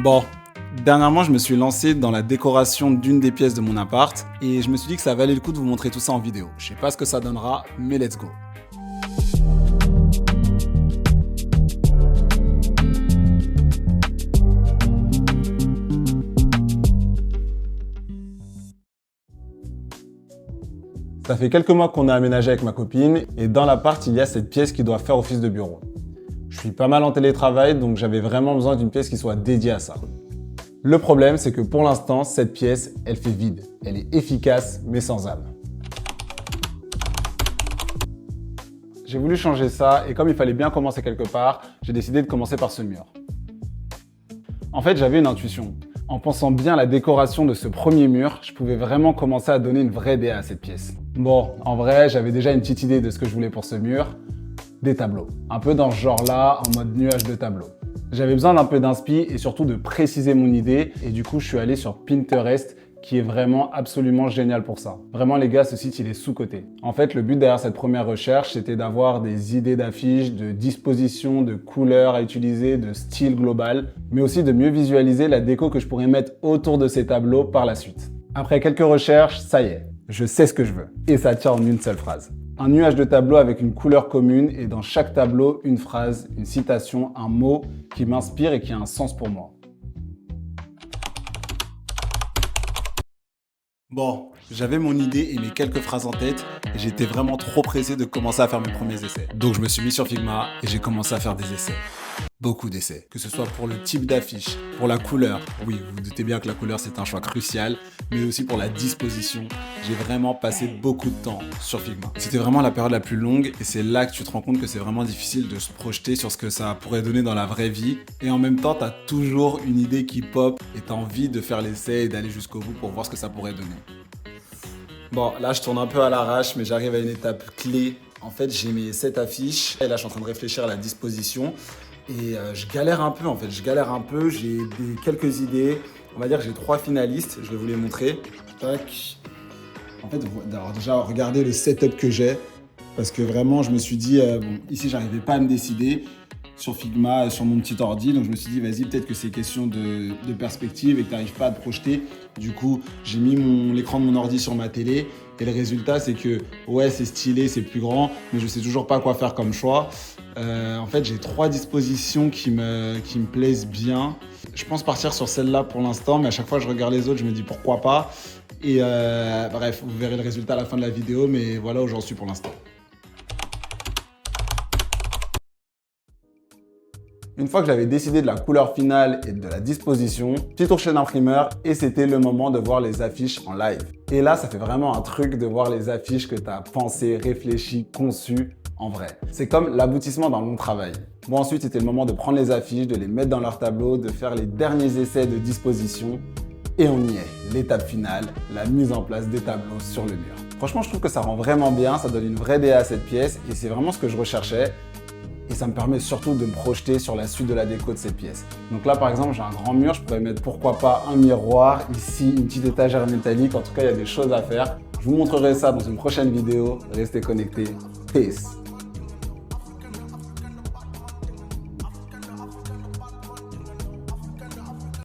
Bon, dernièrement, je me suis lancé dans la décoration d'une des pièces de mon appart et je me suis dit que ça valait le coup de vous montrer tout ça en vidéo. Je sais pas ce que ça donnera, mais let's go. Ça fait quelques mois qu'on a aménagé avec ma copine et dans l'appart, il y a cette pièce qui doit faire office de bureau. Je suis pas mal en télétravail, donc j'avais vraiment besoin d'une pièce qui soit dédiée à ça. Le problème, c'est que pour l'instant, cette pièce, elle fait vide. Elle est efficace, mais sans âme. J'ai voulu changer ça et comme il fallait bien commencer quelque part, j'ai décidé de commencer par ce mur. En fait, j'avais une intuition. En pensant bien à la décoration de ce premier mur, je pouvais vraiment commencer à donner une vraie DA à cette pièce. Bon, en vrai, j'avais déjà une petite idée de ce que je voulais pour ce mur. Des tableaux. Un peu dans ce genre-là, en mode nuage de tableaux. J'avais besoin d'un peu d'inspi et surtout de préciser mon idée et du coup, je suis allé sur Pinterest qui est vraiment absolument génial pour ça. Vraiment les gars, ce site il est sous-coté. En fait, le but derrière cette première recherche, c'était d'avoir des idées d'affiches, de disposition, de couleurs à utiliser, de style global, mais aussi de mieux visualiser la déco que je pourrais mettre autour de ces tableaux par la suite. Après quelques recherches, ça y est, je sais ce que je veux. Et ça tient en une seule phrase. Un nuage de tableaux avec une couleur commune et dans chaque tableau, une phrase, une citation, un mot qui m'inspire et qui a un sens pour moi. Bon, j'avais mon idée et mes quelques phrases en tête et j'étais vraiment trop pressé de commencer à faire mes premiers essais. Donc je me suis mis sur Figma et j'ai commencé à faire des essais. Beaucoup d'essais, que ce soit pour le type d'affiche, pour la couleur. Oui, vous vous doutez bien que la couleur c'est un choix crucial, mais aussi pour la disposition. J'ai vraiment passé beaucoup de temps sur Figma. C'était vraiment la période la plus longue et c'est là que tu te rends compte que c'est vraiment difficile de se projeter sur ce que ça pourrait donner dans la vraie vie. Et en même temps, tu as toujours une idée qui pop et tu as envie de faire l'essai et d'aller jusqu'au bout pour voir ce que ça pourrait donner. Bon, là je tourne un peu à l'arrache, mais j'arrive à une étape clé. En fait, j'ai mes 7 affiches et là je suis en train de réfléchir à la disposition. Et je galère un peu en fait, j'ai quelques idées. On va dire que j'ai 3 finalistes, je vais vous les montrer. Tac. En fait, alors déjà, regardez le setup que j'ai. Parce que vraiment, je me suis dit, bon, ici, j'arrivais pas à me décider sur Figma, sur mon petit ordi. Donc je me suis dit, vas-y, peut-être que c'est question de perspective et que tu n'arrives pas à te projeter. Du coup, j'ai mis l'écran de mon ordi sur ma télé. Et le résultat, c'est que, ouais, c'est stylé, c'est plus grand, mais je sais toujours pas quoi faire comme choix. En fait, j'ai 3 dispositions qui me plaisent bien. Je pense partir sur celle-là pour l'instant, mais à chaque fois que je regarde les autres, je me dis pourquoi pas. Et bref, vous verrez le résultat à la fin de la vidéo, mais voilà où j'en suis pour l'instant. Une fois que j'avais décidé de la couleur finale et de la disposition, petit tour chez l'imprimeur et c'était le moment de voir les affiches en live. Et là, ça fait vraiment un truc de voir les affiches que tu as pensées, réfléchies, conçues en vrai. C'est comme l'aboutissement d'un long travail. Bon, ensuite, c'était le moment de prendre les affiches, de les mettre dans leur tableau, de faire les derniers essais de disposition. Et on y est, l'étape finale, la mise en place des tableaux sur le mur. Franchement, je trouve que ça rend vraiment bien, ça donne une vraie DA à cette pièce et c'est vraiment ce que je recherchais. Et ça me permet surtout de me projeter sur la suite de la déco de cette pièce. Donc là, par exemple, j'ai un grand mur, je pourrais mettre pourquoi pas un miroir, ici une petite étagère métallique. En tout cas, il y a des choses à faire. Je vous montrerai ça dans une prochaine vidéo. Restez connectés. Peace.